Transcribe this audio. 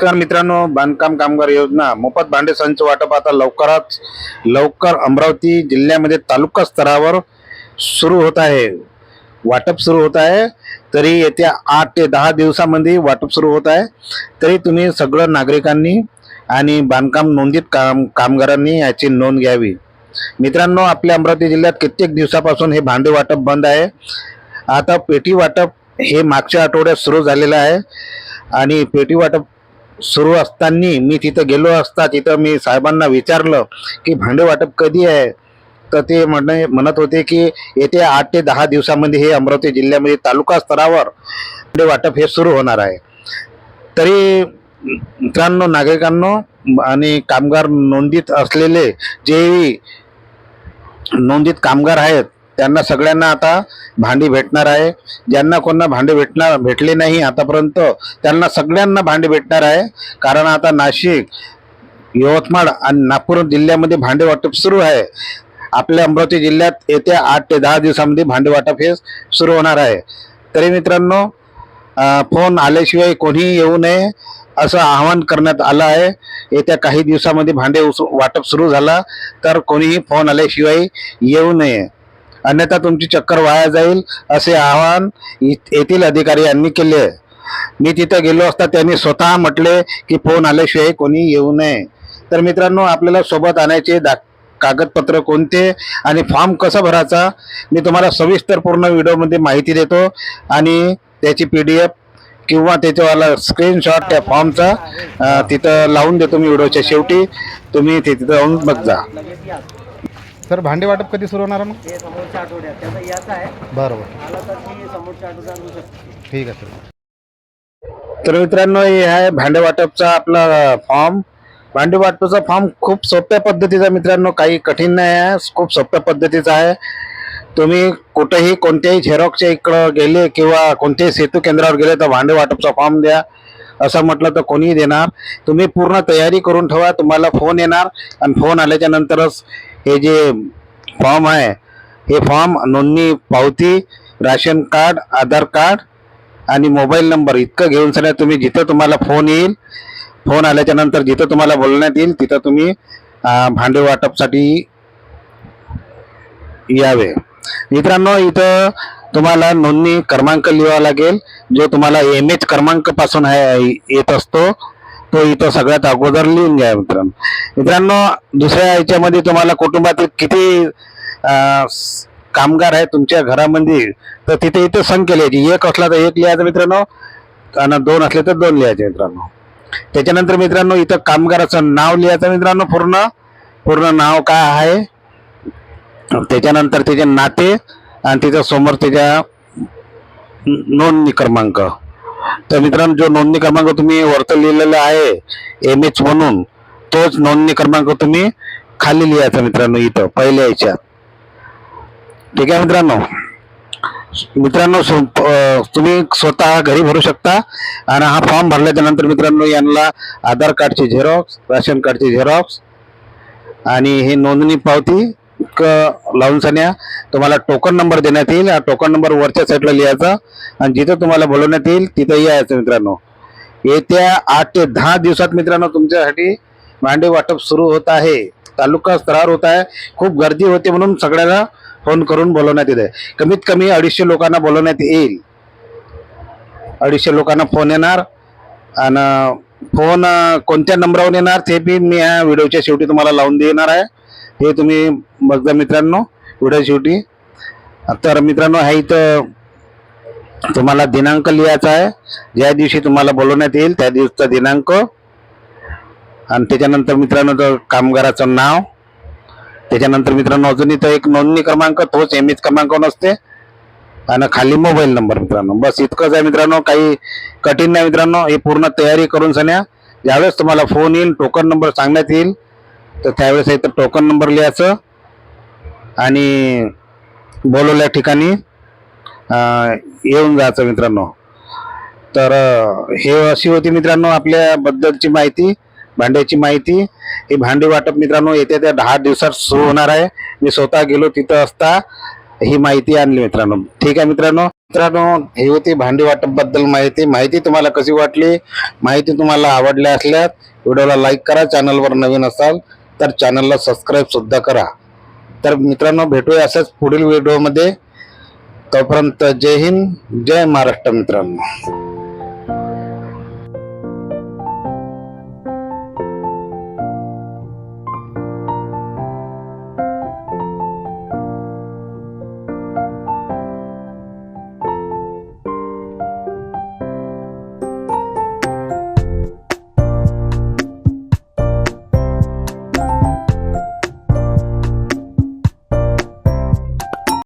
नमस्कार मित्रांनो, बांधकाम कामगार योजना मोफत भांडे संच वाटप आता लवकरात लवकर अमरावती जिल्ह्यामध्ये तालुका स्तरावर सुरू होत आहे. वाटप सुरू होत आहे. तरी येत्या 8 ते 10 दिवसामध्ये वाटप सुरू होत आहे. तरी तुम्ही सगळं नागरिकांनी आणि बांधकाम नोंदीत कामगारांनी याची नोंद घ्यावी. मित्रांनो, आपल्या अमरावती जिल्ह्यात कित्येक दिवसापासून हे भांडे वाटप बंद आहे. आता पेटी वाटप हे मागच्या आठवड्यात सुरू झालेलं आहे आणि पेटी वाटप सुरू असताना मी तिथं गेलो असता तिथं मी साहेबांना विचारलं की भांडे वाटप कधी आहे. तर ते म्हणत होते की येत्या 8 ते 10 दिवसामध्ये हे अमरावती जिल्ह्यामध्ये तालुका स्तरावर भांडे वाटप हे सुरू होणार आहे. तरी मित्रांनो, नागरिकांनो आणि कामगार नोंदीत असलेले जे नोंदीत कामगार आहेत त्यांना सगळ्यांना आता भांडी भेटणार आहे. ज्यांना कोणा भांडे भेटले नाही आतापर्यंत त्यांना सगळ्यांना भांडे भेटणार आहे. कारण आता नाशिक, यवतमाळ आणि नागपूर जिल्ह्यामध्ये भांडे वाटप सुरू आहे. आपल्या अमरावती जिल्ह्यात येत्या 8 ते 10 दिवसामध्ये भांडे वाटप हे सुरू होणार आहे. तरी मित्रांनो, फोन आल्याशिवाय कोणीही येऊ नये असं आवाहन करण्यात आलं आहे. येत्या काही दिवसामध्ये भांडे वाटप सुरू झाला तर कोणीही फोन आल्याशिवाय येऊ नये, अन्यथा तुमची चक्कर वाया जाईल असे आवाहन येथील अधिकारी यांनी केले आहे. मी तिथे गेलो असता त्यांनी स्वतः म्हटले की फोन आल्याशिवाय कोणी येऊ नये. तर मित्रांनो, आपल्याला सोबत आणायचे कागदपत्र कोणते आणि फॉर्म कसा भरायचा मी तुम्हाला सविस्तर पूर्ण व्हिडिओमध्ये माहिती देतो आणि त्याची PDF किंवा त्याच्यावाला स्क्रीनशॉट त्या फॉर्मचा तिथं लावून देतो मी व्हिडिओच्या शेवटी. तुम्ही तिथं जाऊन बघा. सर, भांडे वाटप कधी सुरू होणार मग? हे समोरच्या आठवड्यात त्याचा याचा आहे. बरोबर, आला तर मी समोरच्या आठवड्यात आणू शकतो. ठीक आहे सर. तर मित्रांनो, हे आहे भांडे वाटपचा आपला फॉर्म. भांडे वाटपाचा फॉर्म खूप सोप्या पद्धतीचा मित्रांनो, काही कठीण नाही आहे, खूप सोप्या पद्धतीचा आहे. तुम्ही कुठेही कोणत्याही झेरॉक्सच्या इकडं गेले किंवा कोणत्याही सेतू केंद्रावर गेले तर भांडे वाटपचा फॉर्म द्या असं म्हटलं तर कोणीही देणार. तुम्ही पूर्ण तयारी करून ठेवा, तुम्हाला फोन येणार आणि फोन आल्याच्या नंतरच हे जे फॉर्म आहे हे फॉर्म नोंदणी पावती, राशन कार्ड, आधार कार्ड आणि मोबाईल नंबर इतकं घेऊन सगळ्या तुम्ही जिथं तुम्हाला फोन येईल, फोन आल्याच्या नंतर जिथं तुम्हाला बोलण्यात येईल तिथं तुम्ही भांडे वाटपसाठी यावे. मित्रांनो, इथं तुम्हाला नोंदणी क्रमांक लिहावा लागेल, जो तुम्हाला MH क्रमांक पासून येत असतो तो इथं सगळ्यात अगोदर लिहून घ्या. मित्रांनो, दुसऱ्या याच्यामध्ये तुम्हाला कुटुंबातील किती कामगार आहे तुमच्या घरामध्ये तर तिथे इथं संख्या लिहायची. 1 असला तर 1 लिहायचं मित्रांनो आणि 2 असले तर 2 लिहायचे मित्रांनो. त्याच्यानंतर मित्रांनो इथं कामगाराचं नाव लिहायचं मित्रांनो, पूर्ण नाव काय आहे, त्याच्यानंतर त्याचे नाते आणि त्याच्या समोर त्याच्या नोंदणी क्रमांक. तर मित्रांनो, जो नोंदणी क्रमांक तुम्ही वरती लिहिलेला आहे MH म्हणून, तोच नोंदणी क्रमांक तुम्ही खाली लिहायचा मित्रांनो इथं पहिल्या याच्यात. ठीक आहे मित्रांनो, तुम्ही स्वतः घरी भरू शकता. आणि हा फॉर्म भरल्याच्या नंतर मित्रांनो यांना आधार कार्डची झेरॉक्स, राशन कार्डची झेरॉक्स आणि हे नोंदणी पावती लावून सन्या तुम्हाला टोकन नंबर देण्यात येईल. हा टोकन नंबर वरच्या साईडला लिहायचा आणि जिथं तुम्हाला बोलवण्यात येईल तिथं यायचं मित्रांनो. येत्या 8 ते 10 दिवसात मित्रांनो तुमच्यासाठी भांडे वाटप सुरू होत आहे. तालुका स्तरावर होत आहे. खूप गर्दी होते म्हणून सगळ्यांना फोन करून बोलवण्यात येत आहे. कमीत कमी 250 लोकांना बोलवण्यात येईल. 250 लोकांना फोन येणार आणि फोन कोणत्या नंबरवर येणार ते बी मी ह्या व्हिडिओच्या शेवटी तुम्हाला लावून देणार आहे. हे तुम्ही बघा मित्रांनो व्हिडिओ शेवटी. तर मित्रांनो, हा इथं तुम्हाला दिनांक लिहायचा आहे, ज्या दिवशी तुम्हाला बोलवण्यात येईल त्या दिवसाचा दिनांक आणि त्याच्यानंतर मित्रांनो कामगाराचं नाव. त्याच्यानंतर मित्रांनो अजून इथं एक नोंदणी क्रमांक, तोच MH क्रमांक नसते आणि खाली मोबाईल नंबर मित्रांनो. बस इतकंच आहे मित्रांनो, काही कठीण नाही मित्रांनो. हे पूर्ण तयारी करून सन्या ज्यावेळेस तुम्हाला फोन येईल, टोकन नंबर सांगण्यात येईल तर त्यावेळेस इथं टोकन नंबर लिहायचं आणि बोलवल्या ठिकाणी येऊन जायचं मित्रांनो. तर हे अशी होती मित्रांनो आपल्याबद्दलची माहिती, भांड्याची माहिती. हे भांडे वाटप मित्रांनो येत्या त्या 10 दिवसात सुरू होणार आहे. मी स्वतः गेलो तिथं असता ही माहिती आणली मित्रांनो. ठीक आहे मित्रांनो. मित्रांनो, ही होती भांडी वाटप बद्दल माहिती तुम्हाला कशी वाटली? माहिती तुम्हाला आवडली असल्यास व्हिडिओला लाईक करा. चॅनलवर नवीन असाल तर चॅनलला सबस्क्राईब सुद्धा करा. तर मित्रांनो, भेटूया असंच पुढील व्हिडिओमध्ये. तोपर्यंत जय हिंद, जय महाराष्ट्र मित्रांनो.